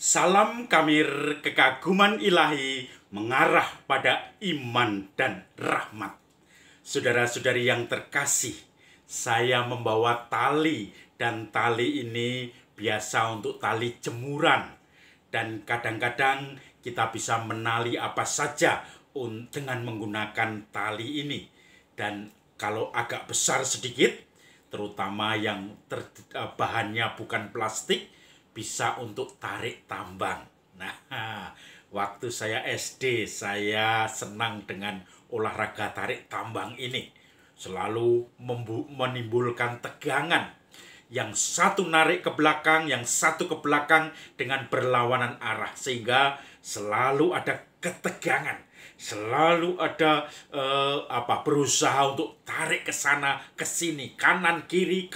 Salam Kamir, kekaguman ilahi mengarah pada iman dan rahmat. Saudara-saudari yang terkasih, saya membawa tali, dan tali ini biasa untuk tali jemuran. Dan kadang-kadang kita bisa menali apa saja dengan menggunakan tali ini. Dan kalau agak besar sedikit, terutama yang bahannya bukan plastik, bisa untuk tarik tambang. Nah, waktu saya SD, saya senang dengan olahraga tarik tambang ini. Selalu menimbulkan tegangan. Yang satu narik ke belakang, yang satu ke belakang dengan berlawanan arah. Sehingga selalu ada ketegangan. Selalu ada berusaha untuk tarik ke sana, ke sini, kanan kiri,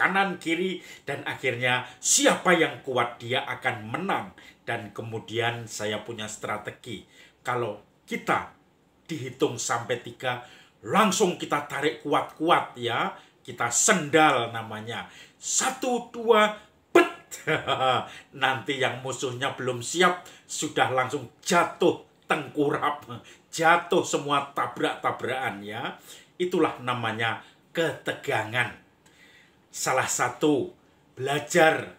dan akhirnya siapa yang kuat dia akan menang. Dan kemudian saya punya strategi. Kalau kita dihitung sampai 3, langsung kita tarik kuat-kuat ya. Kita sendal namanya. 1, 2, bet. Nanti yang musuhnya belum siap sudah langsung jatuh tengkurap, jatuh semua tabrak-tabrakan ya. Itulah namanya ketegangan. Salah satu belajar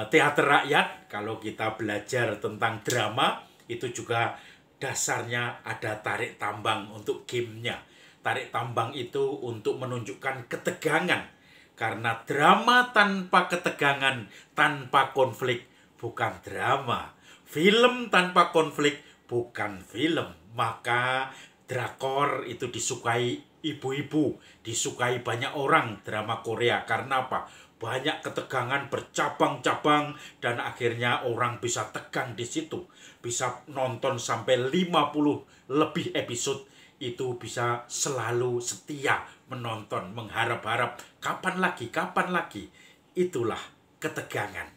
teater rakyat, kalau kita belajar tentang drama, itu juga dasarnya ada tarik tambang untuk gamenya. Tarik tambang itu untuk menunjukkan ketegangan. Karena drama tanpa ketegangan, tanpa konflik, bukan drama. Film tanpa konflik bukan film. Maka drakor itu disukai ibu-ibu, disukai banyak orang, drama Korea. Karena apa? Banyak ketegangan bercabang-cabang dan akhirnya orang bisa tegang di situ. Bisa nonton sampai 50 lebih episode. Itu bisa selalu setia menonton, mengharap-harap kapan lagi. Itulah ketegangan.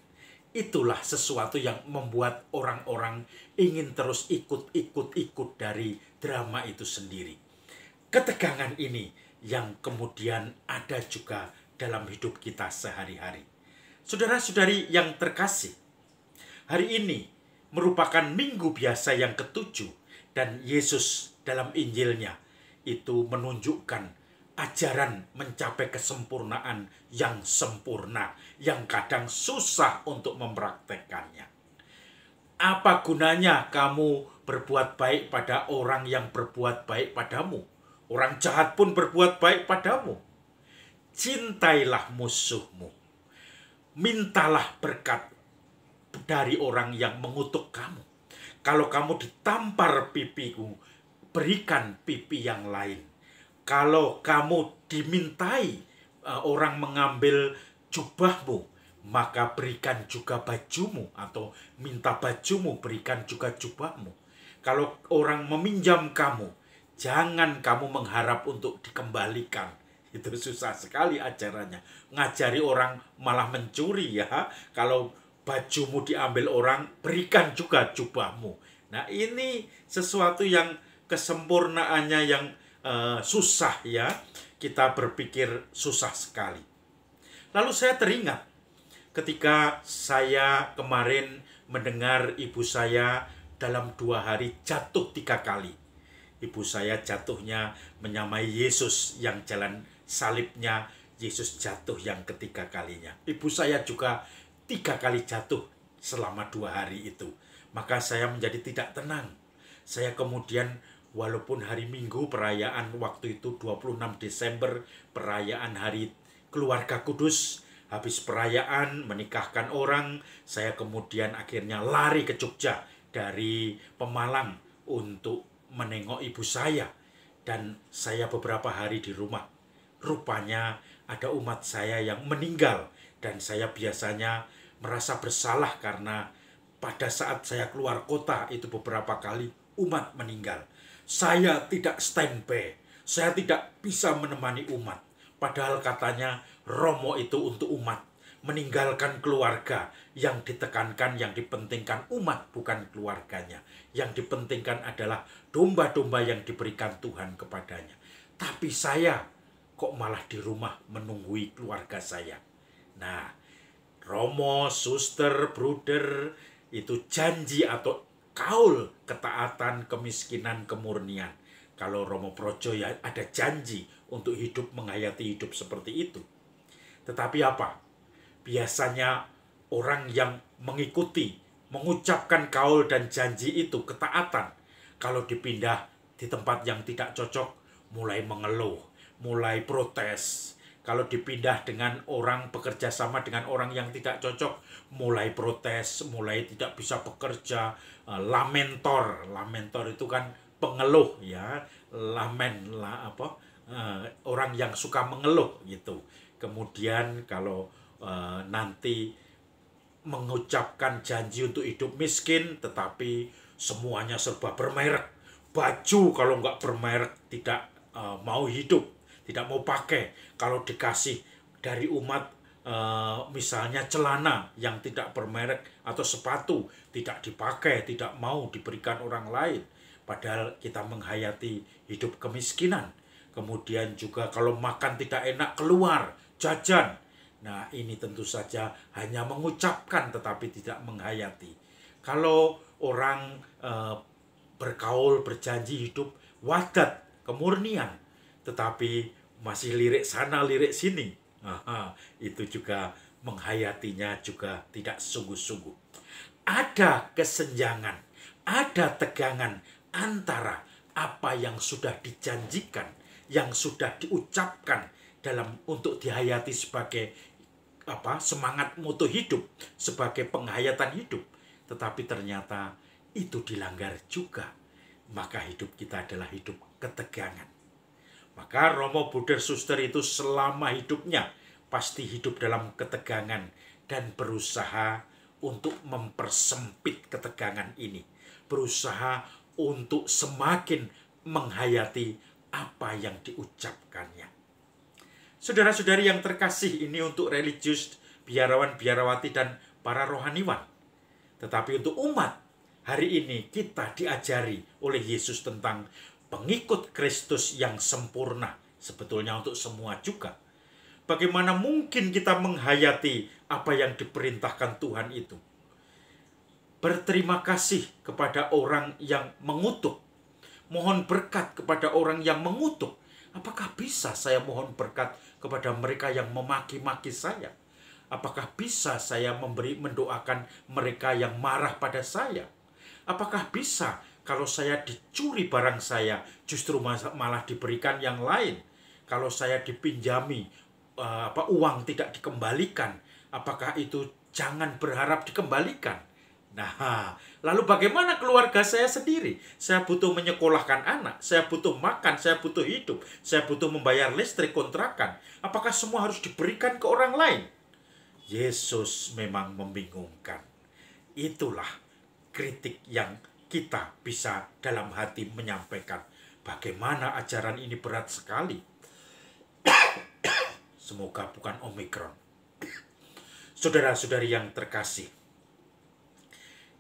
Itulah sesuatu yang membuat orang-orang ingin terus ikut dari drama itu sendiri. Ketegangan ini yang kemudian ada juga dalam hidup kita sehari-hari. Saudara-saudari yang terkasih, hari ini merupakan minggu biasa yang ke-7, dan Yesus dalam Injilnya itu menunjukkan ajaran mencapai kesempurnaan yang sempurna, yang kadang susah untuk mempraktekkannya. Apa gunanya kamu berbuat baik pada orang yang berbuat baik padamu? Orang jahat pun berbuat baik padamu. Cintailah musuhmu. Mintalah berkat dari orang yang mengutuk kamu. Kalau kamu ditampar pipiku, berikan pipi yang lain. Kalau kamu dimintai orang mengambil jubahmu, maka berikan juga bajumu, atau minta bajumu, berikan juga jubahmu. Kalau orang meminjam kamu, jangan kamu mengharap untuk dikembalikan. Itu susah sekali ajarannya. Ngajari orang malah mencuri ya. Kalau bajumu diambil orang, berikan juga jubahmu. Nah, ini sesuatu yang kesempurnaannya yang susah ya. Kita berpikir susah sekali. Lalu saya teringat ketika saya kemarin mendengar ibu saya dalam 2 hari jatuh 3 kali. Ibu saya jatuhnya menyamai Yesus yang jalan salibnya. Yesus jatuh yang ketiga kalinya. Ibu saya juga 3 kali jatuh selama 2 hari itu. Maka saya menjadi tidak tenang. Saya kemudian, walaupun hari Minggu perayaan waktu itu 26 Desember, perayaan hari keluarga kudus, habis perayaan menikahkan orang, saya kemudian akhirnya lari ke Jogja dari Pemalang untuk menengok ibu saya. Dan saya beberapa hari di rumah. Rupanya ada umat saya yang meninggal. Dan saya biasanya merasa bersalah karena pada saat saya keluar kota itu beberapa kali umat meninggal. Saya tidak standby. Saya tidak bisa menemani umat. Padahal katanya Romo itu untuk umat. Meninggalkan keluarga. Yang ditekankan, yang dipentingkan umat, bukan keluarganya. Yang dipentingkan adalah domba-domba yang diberikan Tuhan kepadanya. Tapi saya kok malah di rumah menunggui keluarga saya. Nah, Romo, suster, bruder, itu janji atau kaul ketaatan, kemiskinan, kemurnian. Kalau Romo Projo ya ada janji untuk hidup menghayati hidup seperti itu. Tetapi apa? Biasanya orang yang mengikuti, mengucapkan kaul dan janji itu ketaatan, kalau dipindah di tempat yang tidak cocok, mulai mengeluh, mulai protes. Kalau dipindah dengan orang, bekerja sama dengan orang yang tidak cocok, mulai protes, mulai tidak bisa bekerja, lamentor. Lamentor itu kan pengeluh ya, orang yang suka mengeluh gitu. Kemudian kalau nanti mengucapkan janji untuk hidup miskin, tetapi semuanya serba bermerek. Baju kalau nggak bermerek tidak mau hidup, tidak mau pakai. Kalau dikasih dari umat misalnya celana yang tidak bermerek atau sepatu tidak dipakai, tidak mau diberikan orang lain. Padahal kita menghayati hidup kemiskinan. Kemudian juga kalau makan tidak enak keluar, jajan. Nah ini tentu saja hanya mengucapkan tetapi tidak menghayati. Kalau orang berkaul, berjanji hidup wadat, kemurnian, tetapi masih lirik sana, lirik sini. Itu juga menghayatinya juga tidak sungguh-sungguh. Ada kesenjangan, ada tegangan antara apa yang sudah dijanjikan, yang sudah diucapkan dalam untuk dihayati sebagai semangat mutu hidup, sebagai penghayatan hidup, tetapi ternyata itu dilanggar juga. Maka hidup kita adalah hidup ketegangan. Maka Romo Buder Suster itu selama hidupnya pasti hidup dalam ketegangan dan berusaha untuk mempersempit ketegangan ini. Berusaha untuk semakin menghayati apa yang diucapkannya. Saudara-saudari yang terkasih, ini untuk religius, biarawan, biarawati, dan para rohaniwan. Tetapi untuk umat, hari ini kita diajari oleh Yesus tentang pengikut Kristus yang sempurna. Sebetulnya untuk semua juga. Bagaimana mungkin kita menghayati apa yang diperintahkan Tuhan itu? Berterima kasih kepada orang yang mengutuk. Mohon berkat kepada orang yang mengutuk. Apakah bisa saya mohon berkat kepada mereka yang memaki-maki saya? Apakah bisa saya mendoakan mereka yang marah pada saya? Apakah bisa kalau saya dicuri barang saya justru malah diberikan yang lain? Kalau saya dipinjami uang tidak dikembalikan, apakah itu jangan berharap dikembalikan? Nah, lalu bagaimana keluarga saya sendiri? Saya butuh menyekolahkan anak, saya butuh makan, saya butuh hidup, saya butuh membayar listrik, kontrakan. Apakah semua harus diberikan ke orang lain? Yesus memang membingungkan. Itulah kritik yang kita bisa dalam hati menyampaikan. Bagaimana ajaran ini berat sekali. Semoga bukan Omikron. Saudara-saudari yang terkasih,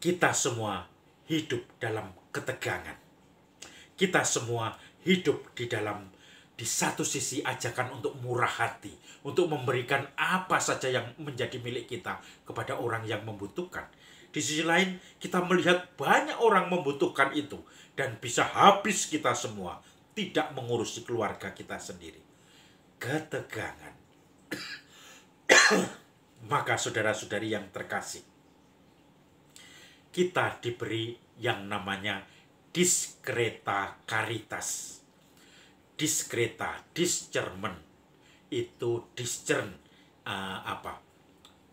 kita semua hidup dalam ketegangan. Kita semua hidup di satu sisi ajakan untuk murah hati, untuk memberikan apa saja yang menjadi milik kita kepada orang yang membutuhkan. Di sisi lain, kita melihat banyak orang membutuhkan itu dan bisa habis kita semua, tidak mengurusi keluarga kita sendiri. Ketegangan. Maka saudara-saudari yang terkasih, kita diberi yang namanya diskreta caritas. Diskreta, discernment, itu discern,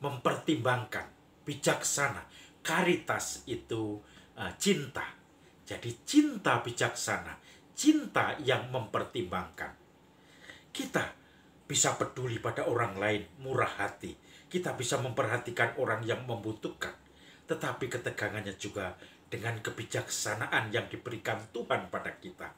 mempertimbangkan, bijaksana. Caritas itu cinta. Jadi cinta bijaksana, cinta yang mempertimbangkan. Kita bisa peduli pada orang lain, murah hati. Kita bisa memperhatikan orang yang membutuhkan. Tetapi ketegangannya juga dengan kebijaksanaan yang diberikan Tuhan pada kita.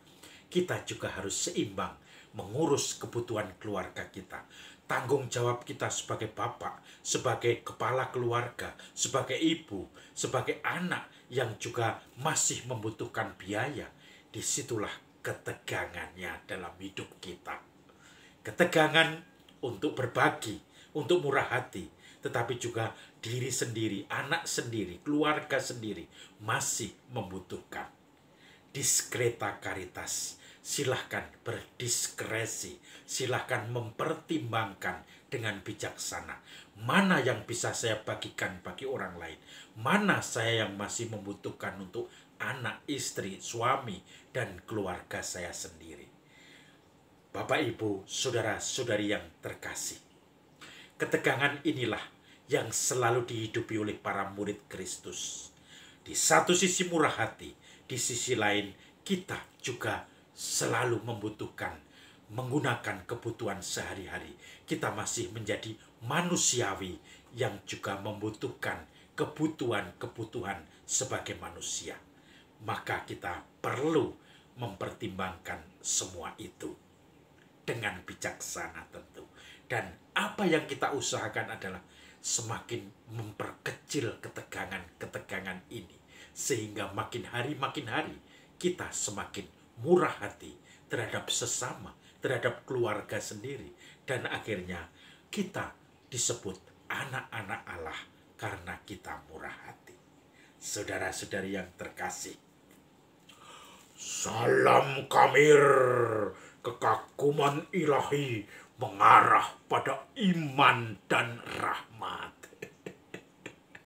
Kita juga harus seimbang mengurus kebutuhan keluarga kita. Tanggung jawab kita sebagai bapak, sebagai kepala keluarga, sebagai ibu, sebagai anak yang juga masih membutuhkan biaya. Disitulah ketegangannya dalam hidup kita. Ketegangan untuk berbagi, untuk murah hati, tetapi juga diri sendiri, anak sendiri, keluarga sendiri masih membutuhkan. Diskreta caritas, silahkan berdiskresi, silahkan mempertimbangkan dengan bijaksana. Mana yang bisa saya bagikan bagi orang lain, mana saya yang masih membutuhkan untuk anak, istri, suami, dan keluarga saya sendiri. Bapak, Ibu, saudara-saudari yang terkasih, ketegangan inilah yang selalu dihidupi oleh para murid Kristus. Di satu sisi murah hati, di sisi lain kita juga selalu membutuhkan, menggunakan kebutuhan sehari-hari. Kita masih menjadi manusiawi yang juga membutuhkan kebutuhan-kebutuhan sebagai manusia. Maka kita perlu mempertimbangkan semua itu dengan bijaksana tentu. Dan apa yang kita usahakan adalah semakin memperkecil ketegangan-ketegangan ini. Sehingga makin hari kita semakin murah hati terhadap sesama, terhadap keluarga sendiri. Dan akhirnya kita disebut anak-anak Allah karena kita murah hati. Saudara-saudari yang terkasih, salam kamir, kekaguman ilahi mengarah pada iman dan rahmat.